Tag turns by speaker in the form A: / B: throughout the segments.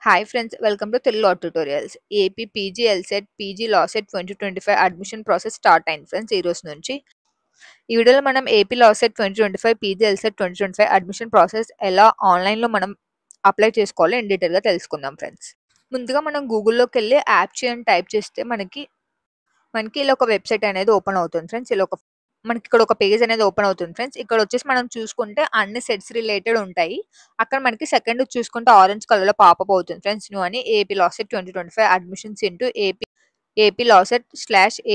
A: Hi friends, welcome to Telugu law tutorials. AP PG ఎల్సెట్, PG LAWCET 2025 admission process start అయింది friends ఈ రోజు నుంచి. ఈ వీడియోలో మనం AP LAWCET 2025, PG LCET 2025 admission process ఎలా ఆన్లైన్లో మనం అప్లై చేసుకోవాలో ఇన్ డీటెయిల్గా తెలుసుకుందాం ఫ్రెండ్స్. ముందుగా మనం గూగుల్లోకి వెళ్ళి యాప్చీ అని టైప్ చేస్తే మనకి ఇలా ఒక వెబ్సైట్ అనేది ఓపెన్ అవుతుంది ఫ్రెండ్స్. మనకి ఇక్కడ ఒక పేజ్ అనేది ఓపెన్ అవుతుంది ఫ్రెండ్స్. ఇక్కడ వచ్చేసి మనం చూసుకుంటే అన్ని సెట్స్ రిలేటెడ్ ఉంటాయి. అక్కడ మనకి సెకండ్ చూసుకుంటే ఆరెంజ్ కలర్ లో పాపప్ అవుతుంది ఫ్రెండ్స్. న్యూ అని AP LAWCET 2025 admissions into AP LAWCET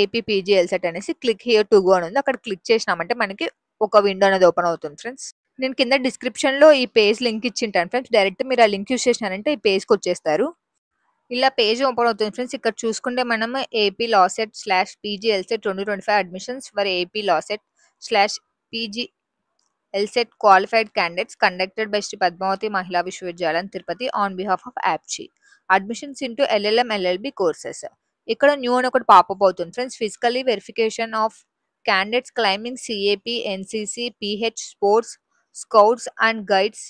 A: /AP PG LCET అనేసి క్లిక్ హియర్ టు గో అని ఉంది. అక్కడ క్లిక్ చేసినామంటే మనకి ఒక విండో అనేది ఓపెన్ అవుతుంది ఫ్రెండ్స్. నేను కింద డిస్క్రిప్షన్ లో ఈ పేజ్ లింక్ ఇచ్చింటాను ఫ్రెండ్స్. డైరెక్ట్ మీరు ఆ లింక్ యూస్ చేసినారంటే ఈ పేజ్ కి వచ్చేస్తారు. ఇలా పేజ్ ఓపెన్ అవుతుంది ఫ్రెండ్స్. ఇక్కడ చూసుకుంటే మనం AP LAWCET /PG LCET 2025 admissions for AP LAWCET /PG LCET qualified candidates conducted by Sri Padmavathi Mahila Vishwavidyalayam Tirupati on behalf of APSCHE admissions into LLM LLB courses. ఇక్కడ న్యూ అని ఒకటి పాపప్ అవుతుంది friends. Physically verification of candidates claiming CAP NCC PH sports scouts and guides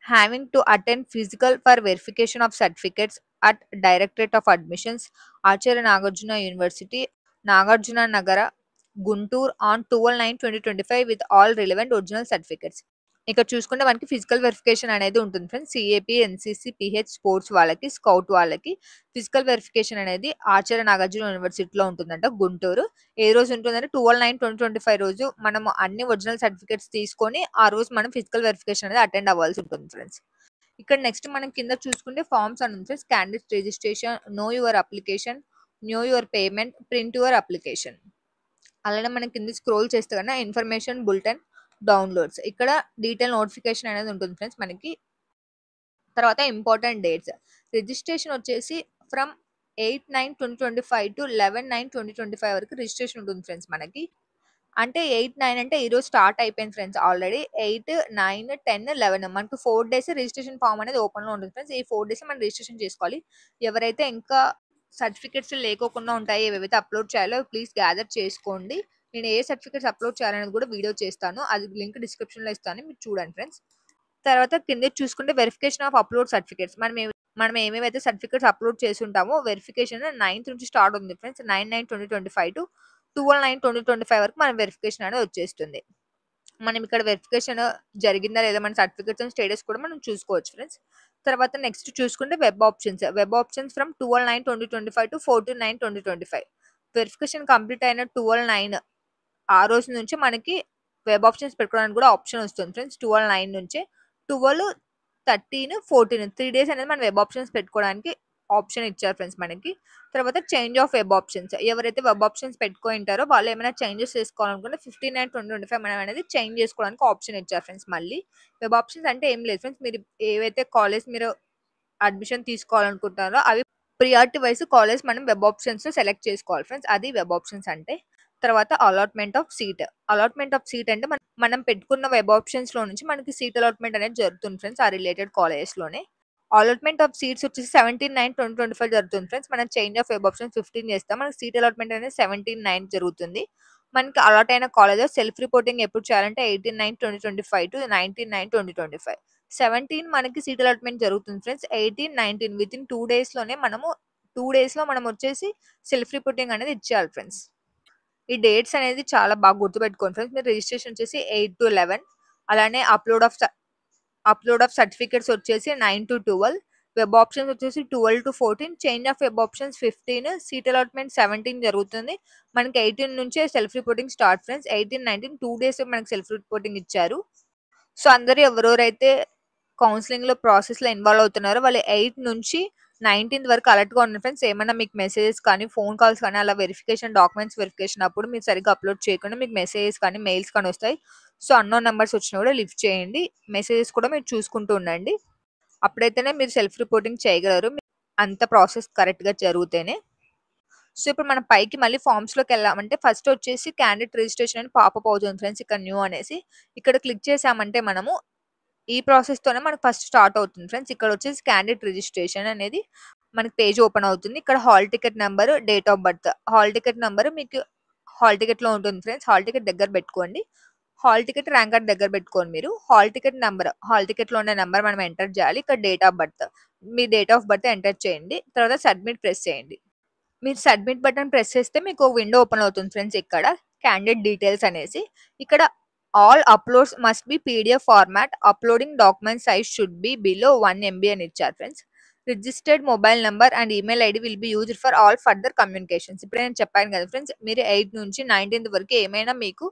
A: having to attend physical for verification of certificates at Directorate of Admissions, Acharya Nagarjuna University, Nagarjuna Nagara, Guntur on 12/9/2025 with all relevant original certificates. ఇక్కడ చూసుకుంటే మనకి physical verification అనేది ఉంటుంది friends. CAP NCC PH sports వాళ్ళకి, scout వాళ్ళకి physical verification అనేది ఆచార్య నాగార్జున యూనివర్సిటీలో ఉంటుందంట, గుంటూరు. ఏ రోజు ఉంటుందంటే 12/9/2025 రోజు మనము అన్ని ఒరిజినల్ సర్టిఫికేట్స్ తీసుకొని ఆ రోజు మనం ఫిజికల్ వెరిఫికేషన్ అనేది అటెండ్ అవ్వాల్సి ఉంటుంది ఫ్రెండ్స్. ఇక్కడ నెక్స్ట్ మనం కింద చూసుకుంటే ఫార్మ్స్ అని ఉంది friends. Candidate registration, know your application, know your payment, print your application. అలానే మనం కింద స్క్రోల్ చేస్తే కన్నా ఇన్ఫర్మేషన్ బులెటిన్ డౌన్లోడ్స్, ఇక్కడ డీటెయిల్ నోటిఫికేషన్ అనేది ఉంటుంది ఫ్రెండ్స్ మనకి. తర్వాత ఇంపార్టెంట్ డేట్స్, రిజిస్ట్రేషన్ వచ్చేసి ఫ్రమ్ 8/9/2025 టు 11/9/2025 వరకు రిజిస్ట్రేషన్ ఉంటుంది ఫ్రెండ్స్ మనకి. అంటే 8/9 అంటే ఈ రోజు స్టార్ట్ అయిపోయింది ఫ్రెండ్స్ ఆల్రెడీ. 8, 9, 10, 11 మనకు 4 డేస్ రిజిస్ట్రేషన్ ఫామ్ అనేది ఓపెన్ లో ఉంటుంది ఫ్రెండ్స్. ఈ 4 డేస్ మనం రిజిస్ట్రేషన్ చేసుకోవాలి. ఎవరైతే ఇంకా సర్టిఫికేట్స్ లేకోకుండా ఉంటాయి, ఏవైతే అప్లోడ్ చేయాలో ప్లీజ్ గ్యాదర్ చేసుకోండి. నేను ఏ సర్టిఫికేట్స్ అప్లోడ్ చేయాలనేది కూడా వీడియో చేస్తాను, అది లింక్ డిస్క్రిప్షన్ లో ఇస్తాను, మీరు చూడండి ఫ్రెండ్స్. తర్వాత కింద చూసుకుంటే వెరిఫికేషన్ ఆఫ్ అప్లోడ్ సర్టిఫికేట్స్, మనం ఏమేమైతే సర్టిఫికేట్స్ అప్లోడ్ చేసి ఉంటామో వెరిఫికేషన్ 9th నుంచి స్టార్ట్ ఉంది ఫ్రెండ్స్. 9/9/2025 టు 12/9/2025 వరకు మన వెరిఫికేషన్ అనేది వచ్చేస్తుంది. మనం ఇక్కడ వెరిఫికేషన్ జరిగిందా లేదా మన సర్టిఫికేట్స్ స్టేటస్ కూడా మనం చూసుకోవచ్చు ఫ్రెండ్స్. తర్వాత నెక్స్ట్ చూసుకుంటే web options from 12/9/2025 to 14/9/2025. Verification complete అయిన 12/9 ఆ రోజు నుంచి మనకి వెబ్ ఆప్షన్స్ పెట్టుకోవడానికి కూడా ఆప్షన్ వస్తుంది ఫ్రెండ్స్. 12/9 నుంచి 12, 13, 14 3 డేస్ అనేది మనం వెబ్ ఆప్షన్స్ పెట్టుకోవడానికి ఆప్షన్ ఇచ్చారు ఫ్రెండ్స్ మనకి. తర్వాత చేంజ్ ఆఫ్ వెబ్ ఆప్షన్స్, ఎవరైతే వెబ్ ఆప్షన్స్ పెట్టుకుంటారో వాళ్ళు ఏమైనా చేంజెస్ చేసుకోవాలనుకుంటే 15/9/2025 మనం అనేది చేంజ్ చేసుకోవడానికి ఆప్షన్ ఇచ్చారు ఫ్రెండ్స్. మళ్ళీ వెబ్ ఆప్షన్స్ అంటే ఏం లేదు ఫ్రెండ్స్, మీరు ఏవైతే కాలేజ్ మీరు అడ్మిషన్ తీసుకోవాలనుకుంటారో అవి ప్రియారిటీ వైజ్ కాలేజ్ మనం వెబ్ ఆప్షన్స్ సెలెక్ట్ చేసుకోవాలి ఫ్రెండ్స్. అది వెబ్ ఆప్షన్స్ అంటే. తర్వాత అలాట్మెంట్ ఆఫ్ సీట్ అంటే మనం పెట్టుకున్న వెబ్ ఆప్షన్స్ లో నుంచి మనకి సీట్ అలాట్మెంట్ అనేది జరుగుతుంది ఫ్రెండ్స్ ఆ రిలేటెడ్ కాలేజెస్ లోనే. అలాట్మెంట్ ఆఫ్ సీట్స్ వచ్చేసి 17/9/2025 జరుగుతుంది ఫ్రెండ్స్. మనం చేంజ్ ఆఫ్ వెబ్ ఆప్షన్ 15 చేస్తాం, మనకి సీట్ అలాట్మెంట్ అనేది 17/9 జరుగుతుంది. మనకి అలాట్ అయిన కాలేజెస్ సెల్ఫ్ రిపోర్టింగ్ ఎప్పుడు చేయాలంటే 18/9/2025 టు 19/9/2025. 17 మనకి సీట్ అలాట్మెంట్ జరుగుతుంది ఫ్రెండ్స్. 18, 19 విత్ ఇన్ 2 days లోనే టూ డేస్ లో మనం వచ్చేసి సెల్ఫ్ రిపోర్టింగ్ అనేది ఇచ్చేయాలి ఫ్రెండ్స్. ఈ డేట్స్ అనేది చాలా బాగా గుర్తుపెట్టుకోండి ఫ్రెండ్స్. మీరు రిజిస్ట్రేషన్ వచ్చేసి 8 to 11, అలానే అప్లోడ్ ఆఫ్ సర్టిఫికేట్స్ వచ్చేసి 9 to 12, వెబ్ ఆప్షన్స్ వచ్చేసి 12 to 14, change of web options 15, seat allotment 17 జరుగుతుంది. మనకి 18 నుంచే self reporting start friends. 18, 19 2 days మనకి సెల్ఫ్ రిపోర్టింగ్ ఇచ్చారు. సో అందరూ ఎవరెవరైతే కౌన్సిలింగ్ లో ప్రాసెస్ లో ఇన్వాల్వ్ అవుతున్నారో వాళ్ళు 8 నుంచి 19th వరకు అలర్ట్ గా ఉండండి ఫ్రెండ్స్. ఏమైనా మీకు మెసేజెస్ కానీ ఫోన్ కాల్స్ కానీ అలా వెరిఫికేషన్ డాక్యుమెంట్స్ వెరిఫికేషన్ అప్పుడు మీరు సరిగ్గా అప్లోడ్ చేయకుండా మీకు మెసేజెస్ కానీ మెయిల్స్ కానీ వస్తాయి. సో అన్నోన్ నెంబర్స్ వచ్చినా కూడా లిఫ్ట్ చేయండి. మెసేజెస్ కూడా మీరు చూసుకుంటూ ఉండండి, అప్పుడైతేనే మీరు సెల్ఫ్ రిపోర్టింగ్ చేయగలరు, అంత ప్రాసెస్ కరెక్ట్ గా జరిగితేనే. సో ఇప్పుడు మనం పైకి మళ్ళీ ఫార్మ్స్ లోకి వెళ్ళామంటే ఫస్ట్ వచ్చేసి క్యాండిడేట్ రిజిస్ట్రేషన్ అని పాపప్ అవుతుంది ఫ్రెండ్స్. ఇక్కడ న్యూ అనేసి ఇక్కడ క్లిక్ చేసామంటే మనము ఈ ప్రాసెస్ తోనే మనకు ఫస్ట్ స్టార్ట్ అవుతుంది ఫ్రెండ్స్. ఇక్కడ వచ్చేసి క్యాండిడేట్ రిజిస్ట్రేషన్ అనేది మనకి పేజ్ ఓపెన్ అవుతుంది. ఇక్కడ hall ticket number, date of birth, hall ticket number మీకు హాల్ టికెట్ లో ఉంటుంది ఫ్రెండ్స్. హాల్ టికెట్ దగ్గర పెట్టుకోండి, హాల్ టికెట్ ర్యాంక్ కార్డ్ దగ్గర పెట్టుకోండి. మీరు హాల్ టికెట్ లో ఉన్న నెంబర్ మనం ఎంటర్ చేయాలి. ఇక్కడ date of birth me date of birth enter చేయండి. తర్వాత సబ్మిట్ ప్రెస్ చేయండి. మీరు సబ్మిట్ బటన్ ప్రెస్ చేస్తే మీకు ఒక విండో ఓపెన్ అవుతుంది ఫ్రెండ్స్. ఇక్కడ క్యాండిడేట్ డీటెయిల్స్ అనేసి ఇక్కడ all uploads must be PDF format, uploading document size should be below 1 MB అని ఇచ్చారు friends. Registered mobile number and email ID will be used for all further communications. ఇప్పుడు నేను చెప్పాను కదా ఫ్రెండ్స్, మీరు 8 నుంచి 19th వరకు ఏమైనా మీకు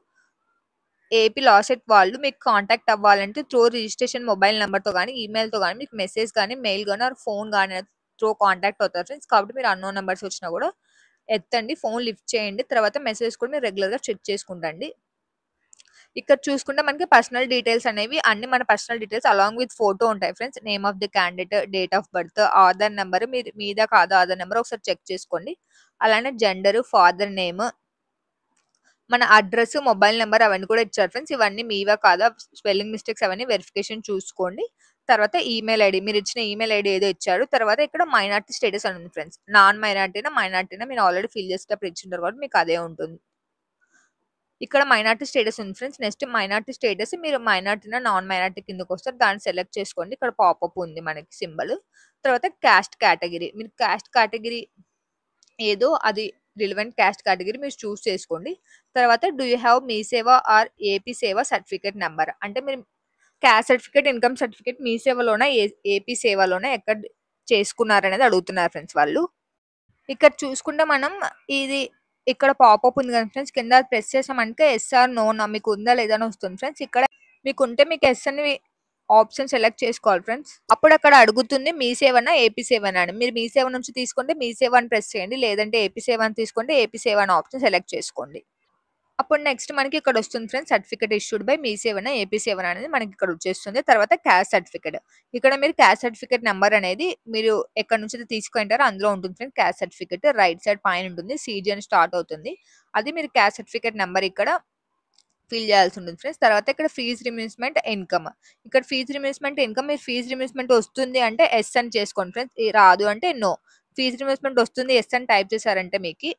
A: ఏపీ లాసెట్ వాళ్ళు మీకు కాంటాక్ట్ అవ్వాలంటే త్రూ రిజిస్ట్రేషన్ మొబైల్ నెంబర్తో కానీ ఈమెయిల్తో కానీ మీకు మెసేజ్ కానీ మెయిల్ కానీ ఫోన్ కానీ త్రూ కాంటాక్ట్ అవుతారు ఫ్రెండ్స్. కాబట్టి మీరు అన్నోన్ నెంబర్స్ వచ్చినా కూడా ఎత్తండి, ఫోన్ లిఫ్ట్ చేయండి. తర్వాత మెసేజ్ కూడా మీరు రెగ్యులర్గా చెక్ చేసుకుంటండి. ఇక్కడ చూసుకుంటే మనకి పర్సనల్ డీటెయిల్స్ అనేవి అన్ని మన personal details along with photo ఉంటాయి friends. Name of the candidate, date of birth, Aadhaar number, మీరు మీద కాదు ఆధార్ నెంబర్ ఒకసారి చెక్ చేసుకోండి. అలానే జెండర్, ఫాదర్ నేమ్, మన అడ్రస్, మొబైల్ నెంబర్ అవన్నీ కూడా ఇచ్చారు ఫ్రెండ్స్. ఇవన్నీ మీవా కాదా, స్పెల్లింగ్ మిస్టేక్స్ అవన్నీ వెరిఫికేషన్ చూసుకోండి. తర్వాత ఈమెయిల్ ఐడి, మీరు ఇచ్చిన ఈమెయిల్ ఐడి ఏదో ఇచ్చారు. తర్వాత ఇక్కడ మైనార్టీ స్టేటస్ అని ఉంది ఫ్రెండ్స్. నాన్ మైనార్టీనా మీరు ఆల్రెడీ ఫిల్ చేసేటప్పుడు ఇచ్చింటారు కాబట్టి మీకు అదే ఉంటుంది. ఇక్కడ మైనార్టీ స్టేటస్ ఉంది ఫ్రెండ్స్. నెక్స్ట్ మైనార్టీ స్టేటస్ మీరు మైనార్టీనా నాన్ మైనార్టీ కిందకి వస్తారు, దాన్ని సెలెక్ట్ చేసుకోండి. ఇక్కడ పాపప్ ఉంది మనకి సింబల్. తర్వాత క్యాస్ట్ కేటగిరీ, మీరు క్యాస్ట్ కేటగిరీ ఏదో అది రిలవెంట్ క్యాస్ట్ కేటగిరీ మీరు చూస్ చేసుకోండి. తర్వాత డూ యూ హ్యావ్ మీ సేవ ఆర్ ఏపీ సేవ సర్టిఫికేట్ నెంబర్, అంటే మీరు క్యాస్ట్ సర్టిఫికేట్, ఇన్కమ్ సర్టిఫికేట్ మీ సేవలోనే ఏపీ సేవలోనే ఎక్కడ చేసుకున్నారనేది అడుగుతున్నారు ఫ్రెండ్స్ వాళ్ళు. ఇక్కడ చూసుకుంటే మనం ఇది ఇక్కడ పాపప్ ఉంది కదా ఫ్రెండ్స్, కింద ప్రెస్ చేసామంటే ఎస్ ఆర్ నో మీకు ఉందా లేదా అని వస్తుంది ఫ్రెండ్స్. ఇక్కడ మీకు ఉంటే మీకు ఎస్ అని ఆప్షన్ సెలెక్ట్ చేసుకోవాలి ఫ్రెండ్స్. అప్పుడు అక్కడ అడుగుతుంది మీ సేవనా ఏపీ సేవనా అని. మీరు మీ సేవ నుంచి తీసుకుంటే మీ సేవ అని ప్రెస్ చేయండి, లేదంటే ఏపీ సేవ అని తీసుకుంటే ఏపీ సేవ అని ఆప్షన్ సెలెక్ట్ చేసుకోండి. అప్పుడు నెక్స్ట్ మనకి ఇక్కడ వస్తుంది ఫ్రెండ్స్, సర్టిఫికేట్ ఇష్యూడ్ బై మీ సేవనా ఏపీ సేవనా అనేది మనకి ఇక్కడ వచ్చేస్తుంది. తర్వాత క్యాస్ట్ సర్టిఫికేట్, ఇక్కడ మీరు క్యాస్ట్ సర్టిఫికేట్ నెంబర్ అనేది మీరు ఎక్కడ నుంచి తీసుకుంటారో అందులో ఉంటుంది friends. Caste certificate right side పైన ఉంటుంది, సీజీ అని స్టార్ట్ అవుతుంది. అది మీరు క్యాస్ట్ సర్టిఫికేట్ నెంబర్ ఇక్కడ ఫిల్ చేయాల్సి ఉంటుంది ఫ్రెండ్స్. తర్వాత ఇక్కడ ఫీజ్ రిమూవ్మెంట్ ఇన్కమ్, ఇక్కడ ఫీజ్ రిమూవ్మెంట్ ఇన్కమ్, మీరు ఫీజ్ రిమూవ్మెంట్ వస్తుంది అంటే ఎస్ అని చేసుకోండి ఫ్రెండ్స్, రాదు అంటే నో. ఫీజ్ రిమూవ్మెంట్ వస్తుంది ఎస్ అని టైప్ చేశారంటే మీకు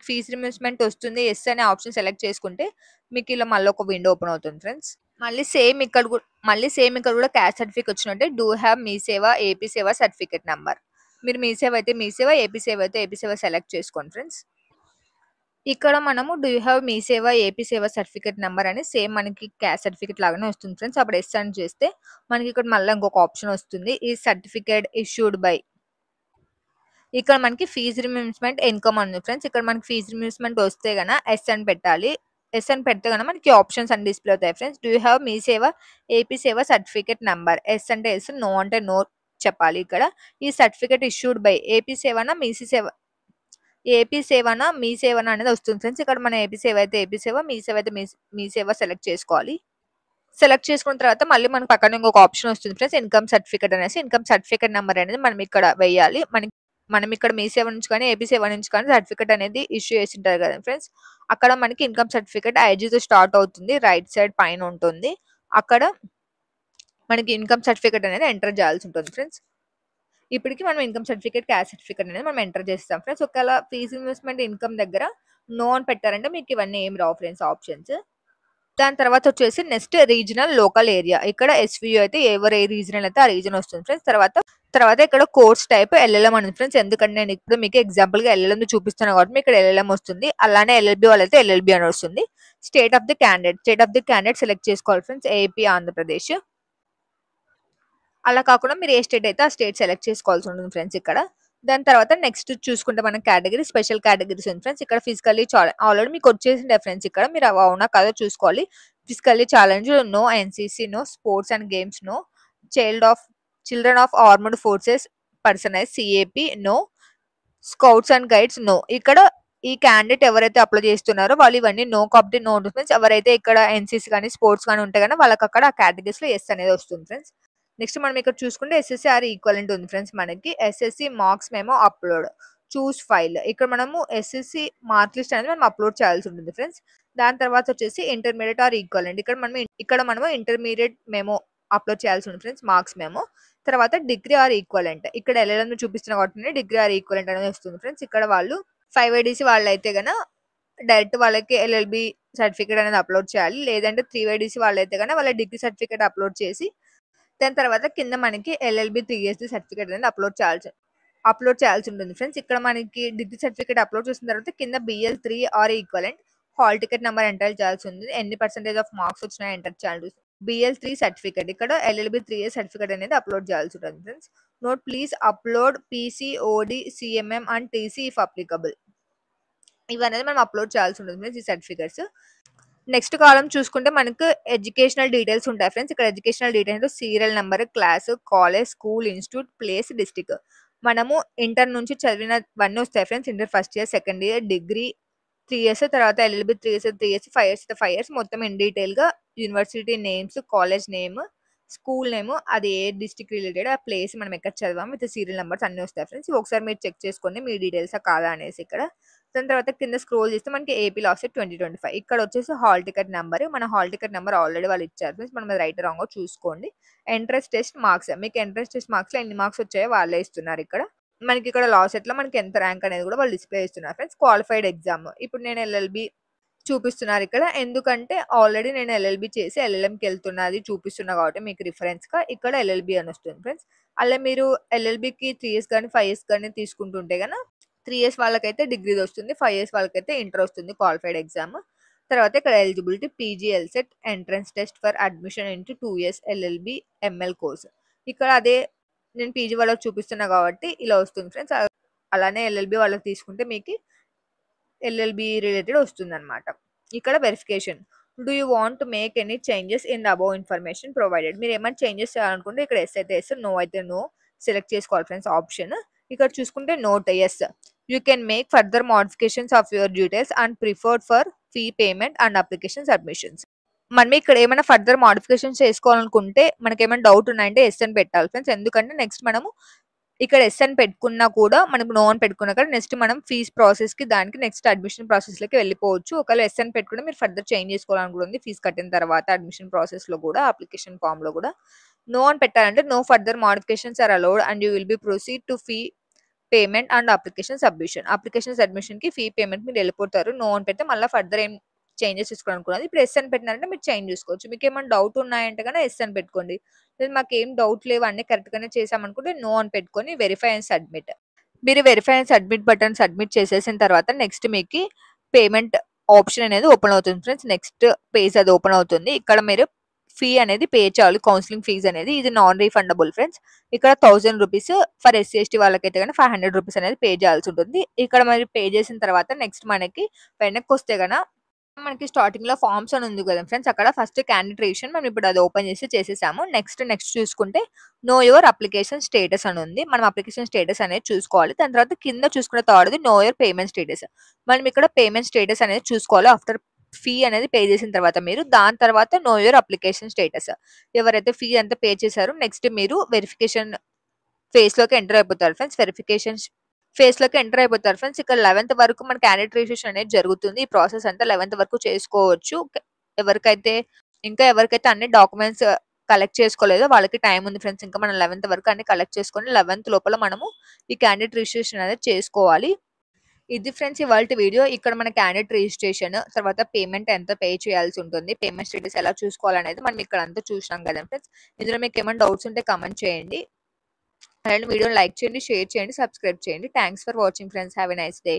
A: ఫీజ్ రిమూవ్మెంట్ వస్తుంది ఎస్ అనే ఆప్షన్ సెలెక్ట్ చేసుకుంటే మీకు ఇలా మళ్ళీ ఒక విండో ఓపెన్ అవుతుంది ఫ్రెండ్స్. మళ్ళీ సేమ్ ఇక్కడ కూడా క్యాస్ట్ సర్టిఫికేట్ వచ్చినట్టే డూ హ్యావ్ మీ సేవ ఏపీ సేవ సర్టిఫికేట్ నెంబర్, మీరు మీ సేవ అయితే మీ సేవ, ఏపీ సేవ అయితే ఏపీ సేవ సెలెక్ట్ చేసుకోండి ఫ్రెండ్స్. ఇక్కడ మనము డూ యూ హ్యావ్ మీ సేవ ఏపీ సేవ సర్టిఫికేట్ నెంబర్ అని సేమ్ మనకి క్యాస్ట్ సర్టిఫికేట్ లాగానే వస్తుంది ఫ్రెండ్స్. అప్పుడు ఎస్ అని చేస్తే మనకి ఇక్కడ మళ్ళీ ఇంకొక ఆప్షన్ వస్తుంది, ఈ సర్టిఫికేట్ ఇష్యూడ్ బై, ఇక్కడ మనకి ఫీజ్ రిమూవ్మెంట్ ఇన్కమ్ ఉంది ఫ్రెండ్స్. ఇక్కడ మనకి ఫీజ్ రిమూవ్మెంట్ వస్తే గన ఎస్ అని పెట్టాలి. ఎస్ అని పెడితే గన మనకి ఆప్షన్స్ అని డిస్ప్లే అవుతాయి ఫ్రెండ్స్. డూ యూ హ్యావ్ మీ సేవ ఏపీ సేవ సర్టిఫికేట్ నెంబర్, ఎస్ అంటే ఎస్, నో అంటే నో చెప్పాలి. ఇక్కడ ఈ సర్టిఫికేట్ ఇష్యూడ్ బై ఏపీ సేవనా మీ సేవనా అనేది వస్తుంది ఫ్రెండ్స్. ఇక్కడ మన ఏపీ సేవ అయితే ఏపీ సేవ, మీ సేవ అయితే మీ సేవ సెలెక్ట్ చేసుకోవాలి. సెలెక్ట్ చేసుకున్న తర్వాత మళ్ళీ మనకు పక్కన ఇంకొక ఆప్షన్ వస్తుంది ఫ్రెండ్స్, ఇన్కమ్ సర్టిఫికేట్ అనేసి. ఇన్కమ్ సర్టిఫికేట్ నెంబర్ అనేది మనం ఇక్కడ వేయాలి. మనం ఇక్కడ మీ సేవ నుంచి కానీ ఏపీ సేవ నుంచి కానీ సర్టిఫికేట్ అనేది ఇష్యూ చేసి ఉంటారు కదా ఫ్రెండ్స్. అక్కడ మనకి ఇన్కమ్ సర్టిఫికేట్ ఐజీతో స్టార్ట్ అవుతుంది, రైట్ సైడ్ పైన ఉంటుంది. అక్కడ మనకి ఇన్కమ్ సర్టిఫికేట్ అనేది ఎంటర్ చేయాల్సి ఉంటుంది ఫ్రెండ్స్. ఇప్పటికి మనం ఇన్కమ్ సర్టిఫికేట్ క్యాస్ట్ సర్టిఫికేట్ అనేది మనం ఎంటర్ చేస్తాం ఫ్రెండ్స్. ఒకవేళ ఫీజ్ ఇన్వెస్ట్మెంట్ ఇన్కమ్ దగ్గర నో అని పెట్టారంటే మీకు ఇవన్నీ ఏం రావు ఫ్రెండ్స్ ఆప్షన్స్. దాని తర్వాత వచ్చేసి నెక్స్ట్ రీజనల్ లోకల్ ఏరియా, ఇక్కడ ఎస్వియూ అయితే ఏ రీజనల్ అయితే ఆ రీజన్ వస్తుంది ఫ్రెండ్స్. తర్వాత ఇక్కడ కోర్స్ టైప్ ఎల్ఎల్ఎం అని ఫ్రెండ్స్. ఎందుకంటే నేను ఇప్పుడు మీకు ఎగ్జాంపుల్ గా ఎల్ఎల్ఎం చూపిస్తున్నాను కాబట్టి ఇక్కడ ఎల్ఎల్ఎం వస్తుంది. అలానే ఎల్ఎల్బి వాళ్ళైతే ఎల్ఎల్బి అని వస్తుంది. State of the candidate select చేసుకోవాలి ఫ్రెండ్స్, ఏపీ ఆంధ్రప్రదేశ్. అలా కాకుండా మీరు ఏ స్టేట్ అయితే ఆ స్టేట్ సెలెక్ట్ చేసుకోవాల్సి ఉంటుంది ఫ్రెండ్స్ ఇక్కడ. దాని తర్వాత నెక్స్ట్ చూసుకుంటే మనం కేటగిరీ స్పెషల్ కేటగిరీస్ ఉంది ఫ్రెండ్స్. ఇక్కడ ఫిజికల్లీ ఆల్రెడీ మీకు వచ్చేసిండే ఫ్రెండ్స్. ఇక్కడ మీరు అవునా కాదో చూసుకోవాలి. Physically challenge no, NCC no, sports and games no, children of armed forces personnel CAP no, scouts and guides no. ఇక్కడ ఈ క్యాండిడేట్ ఎవరైతే అప్లై చేస్తున్నారో వాళ్ళు ఇవన్నీ నో కాబట్టి నో ఫ్రెండ్స్. ఎవరైతే ఇక్కడ ఎన్సీసీ కానీ స్పోర్ట్స్ కానీ ఉంటే కానీ వాళ్ళకి అక్కడ ఆ కేటగిరీస్ లో ఎస్ అనేది వస్తుంది ఫ్రెండ్స్. నెక్స్ట్ మనం ఇక్కడ చూసుకుంటే ఎస్ఎస్సి ఆర్ ఈక్వలెంట్ ఉంది ఫ్రెండ్స్. మనకి ఎస్ఎస్సి మార్క్స్ మేము అప్లోడ్ చూస్ ఫైల్, ఇక్కడ మనము ఎస్ఎస్సి మార్క్ లిస్ట్ అనేది మనం అప్లోడ్ చేయాల్సి ఉంటుంది ఫ్రెండ్స్. దాని తర్వాత వచ్చేసి ఇంటర్మీడియట్ ఆర్ ఈక్వలెంట్, ఇక్కడ మనము ఇంటర్మీడియట్ మేము అప్లోడ్ చేయాల్సి ఉంటుంది ఫ్రెండ్స్, మార్క్స్ మేము. తర్వాత డిగ్రీ ఆర్ ఈక్వలెంట్, ఇక్కడ ఎల్ఎల్ఎం చూపిస్తున్న కాబట్టి డిగ్రీ ఆర్ ఈక్వలెంట్ అనేది వస్తుంది ఫ్రెండ్స్. ఇక్కడ వాళ్ళు 5IDC వాళ్ళు అయితే గన డైరెక్ట్ వాళ్ళకి ఎల్ఎల్బి సర్టిఫికేట్ అనేది అప్లోడ్ చేయాలి. లేదంటే 3IDC వాళ్ళు అయితే కన్నా వాళ్ళ డిగ్రీ సర్టిఫికేట్ అప్లోడ్ చేసి దాని తర్వాత కింద మనకి ఎల్ఎల్బి 3 ఇయర్స్ సర్టిఫికేట్ అనేది అప్లోడ్ చేయాల్సి ఉంటుంది ఫ్రెండ్స్. ఇక్కడ మనకి డిగ్రీ సర్టిఫికేట్ అప్లోడ్ చేసిన తర్వాత కింద BL3 or equivalent hall ticket number enter చేయాల్సి ఉంది. ఎన్ని పర్సెంటేజ్ ఆఫ్ మార్క్స్ వచ్చినా ఎంటర్ చేయాలి. BL3 సర్టిఫికేట్ ఇక్కడ LLB 3 ఇయర్స్ సర్టిఫికేట్ అనేది అప్లోడ్ చేయాల్సి ఉంటుంది friends. Note please upload PCOD CMM and TC if applicable. ఇవనేది మనం అప్లోడ్ చేయాల్సి ఉంటుంది ఫ్రెండ్స్ ఈ సర్టిఫికేట్స్. నెక్స్ట్ కాలం చూసుకుంటే మనకు ఎడ్యుకేషనల్ డీటెయిల్స్ ఉంటాయి ఫ్రెండ్స్. ఇక్కడ educational details serial number, class, college, school, institute, place, district. మనము ఇంటర్ నుంచి చదివినవన్నీ వస్తాయి friends. Inter first year, second year, degree 3 years, తర్వాత LLB 3 years, 3 years, 5 years, 5 years మొత్తం ఇన్ డీటెయిల్గా university names, college name, school name, అది ఏ district related, ఆ place మనం ఎక్కడ చదివాము విత్ సీరియల్ నెంబర్స్ అన్నీ వస్తాయి ఫ్రెండ్స్. ఒకసారి మీరు చెక్ చేసుకోండి మీ డీటెయిల్స్ కాదా అనేసి. ఇక్కడ దాని తర్వాత కింద స్క్రోల్ చేస్తే మనకి ఏపీ లాసెట్ 2025 ఇక్కడ వచ్చేసి హాల్ టికెట్ నెంబర్. మన హాల్ టికెట్ నెంబర్ ఆల్రెడీ వాళ్ళు ఇచ్చారు ఫ్రెండ్స్. మనం రైట్ రాంగ్ చూసుకోండి. ఎంట్రన్స్ టెస్ట్ మార్క్స్, మీకు ఎంట్రన్స్ టెస్ట్ మార్క్స్లో ఎన్ని మార్క్స్ వచ్చాయో వాళ్ళే ఇస్తున్నారు. ఇక్కడ మనకి ఇక్కడ లాసెట్లో మనకి ఎంత ర్యాంక్ అనేది కూడా వాళ్ళు డిస్ప్లే ఇస్తున్నారు ఫ్రెండ్స్. క్వాలిఫైడ్ ఎగ్జామ్ ఇప్పుడు నేను LLB చూపిస్తున్నారు ఇక్కడ. ఎందుకంటే ఆల్రెడీ నేను LLB చేసి LLMకి వెళ్తున్నది చూపిస్తున్నా కాబట్టి మీకు రిఫరెన్స్గా ఇక్కడ LLB అని వస్తుంది ఫ్రెండ్స్. అలా మీరు LLBకి 3 ఇయర్స్ కానీ 5 ఇయర్స్ కానీ తీసుకుంటుంటే కన్నా 3 ఇయర్స్ వాళ్ళకైతే డిగ్రీ వస్తుంది, 5 ఇయర్స్ వాళ్ళకైతే ఇంటర్ వస్తుంది క్వాలిఫైడ్ ఎగ్జామ్. తర్వాత ఇక్కడ eligibility PG LSET entrance test for admission into 2 years LLB ML course. ఇక్కడ అదే నేను PG వాళ్ళకి చూపిస్తున్నా కాబట్టి ఇలా వస్తుంది ఫ్రెండ్స్. అలానే LLB వాళ్ళకి తీసుకుంటే మీకు LLB రిలేటెడ్ వస్తుంది అనమాట. ఇక్కడ verification, do you want make any changes in the above information provided. మీరు ఏమైనా చేంజెస్ చేయాలనుకుంటే ఇక్కడ ఎస్ అయితే ఎస్, నో అయితే నో సెలెక్ట్ చేసుకోవాలి ఫ్రెండ్స్ ఆప్షన్. ఇక్కడ చూసుకుంటే note yes, you can make further modifications of your details and preferred for fee payment and application submissions. మనం ఇక్కడ ఏమైనా ఫర్దర్ మోడిఫికేషన్స్ చేసుకోవాలనుకుంటే మనకి ఏమైనా డౌట్ ఉన్నాయంటే ఎస్ అని పెట్టాలి ఫ్రెండ్స్. ఎందుకంటే నెక్స్ట్ మనము ఇక్కడ ఎస్ అని పెట్టుకున్నా కూడా మనకు నో అని పెట్టుకున్నా కూడా నెక్స్ట్ మనం ఫీజ్ ప్రాసెస్కి దానికి నెక్స్ట్ అడ్మిషన్ ప్రాసెస్లోకి వెళ్ళిపోవచ్చు. ఒకవేళ ఎస్ అని పెట్టుకుంటే మీరు ఫర్దర్ చేంజ్ చేసుకోవాలనుకుంటుంది ఫీజ్ కట్టిన తర్వాత అడ్మిషన్ ప్రాసెస్లో కూడా అప్లికేషన్ ఫామ్లో కూడా. నో అని పెట్టాలంటే no further modifications are allowed and you will be proceed to fee payment and application submission. Application సబ్మిషన్కి ఫీ పేమెంట్ మీరు వెళ్ళిపోతారు. నో అని పెడితే మళ్ళీ ఫర్దర్ ఏం చేంజెస్ చేసుకోవాలనుకున్నది. ఇప్పుడు ఎస్ అని పెట్టినారంటే మీరు చేంజ్ చేసుకోవచ్చు. మీకు ఏమైనా డౌట్ ఉన్నాయంటే కానీ ఎస్ అని పెట్టుకోండి. లేదు మాకు ఏం డౌట్ లేవు అన్నీ కరెక్ట్గానే చేసామనుకుంటే నో అని పెట్టుకొని వెరిఫై అండ్ సబ్మిట్. మీరు verify and submit button submit చేసేసిన తర్వాత నెక్స్ట్ మీకు పేమెంట్ ఆప్షన్ అనేది ఓపెన్ అవుతుంది ఫ్రెండ్స్. నెక్స్ట్ పేజ్ అది ఓపెన్ అవుతుంది. ఇక్కడ మీరు ఫీ అనేది పే చేయాలి, కౌన్సిలింగ్ ఫీజ్ అనేది. ఇది నాన్ రీఫండబుల్ ఫ్రెండ్స్. ఇక్కడ 1000 రూపీస్ ఫర్ SC ST వాళ్ళకైతే కానీ 500 రూపీస్ అనేది పే చేయాల్సి ఉంటుంది. ఇక్కడ మరి పే చేసిన తర్వాత నెక్స్ట్ మనకి వెనక్కి వస్తే కన్నా మనకి స్టార్టింగ్ లో ఫార్మ్స్ అని ఉంది కదా ఫ్రెండ్స్. అక్కడ ఫస్ట్ క్యాండిడేట్ రిజిస్ట్రేషన్ మనం ఇప్పుడు అది ఓపెన్ చేసి చేసేసాము. నెక్స్ట్ చూసుకుంటే నో యువర్ అప్లికేషన్ స్టేటస్ అని ఉంది. మనం అప్లికేషన్ స్టేటస్ అనేది చూసుకోవాలి. దాని తర్వాత కింద చూసుకున్న థర్డ్ది నో యువర్ పేమెంట్ స్టేటస్. మనం ఇక్కడ పేమెంట్ స్టేటస్ అనేది చూసుకోవాలి. ఆఫ్టర్ ఫీ అనేది పే చేసిన తర్వాత మీరు దాని తర్వాత నో యువర్ అప్లికేషన్ స్టేటస్. ఎవరైతే ఫీ అంతా పే చేశారో నెక్స్ట్ మీరు వెరిఫికేషన్ ఫేజ్ లోకి ఎంటర్ అయిపోతారు ఫ్రెండ్స్. వెరిఫికేషన్ ఫేజ్ లోకి ఎంటర్ అయిపోతారు ఫ్రెండ్స్. ఇక్కడ 11th వరకు మన క్యాండిడేట్ రిజిస్ట్రేషన్ అనేది జరుగుతుంది. ఈ ప్రాసెస్ అంతా 11th వరకు చేసుకోవచ్చు. ఎవరికైతే అన్ని డాక్యుమెంట్స్ కలెక్ట్ చేసుకోలేదో వాళ్ళకి టైం ఉంది ఫ్రెండ్స్. ఇంకా మనం 11th వరకు అన్ని కలెక్ట్ చేసుకొని 11th లోపల మనము ఈ క్యాండిడేట్ రిజిస్ట్రేషన్ అనేది చేసుకోవాలి. ఇది ఫ్రెండ్స్ ఇవాల్టి వీడియో. ఇక్కడ మన క్యాండిడేట్ రిజిస్ట్రేషన్ తర్వాత పేమెంట్ ఎంత పే చేయాల్సి ఉంటుంది, పేమెంట్ స్టేటస్ ఎలా చూసుకోవాలనేది మనం ఇక్కడ అంతా చూసినాం కదా ఫ్రెండ్స్. ఇందులో మీకు ఏమైనా డౌట్స్ ఉంటే కామెంట్ చేయండి. అండ్ వీడియోని లైక్ చేయండి, షేర్ చేయండి, సబ్స్క్రైబ్ చేయండి. Thanks for watching friends. Have a nice day.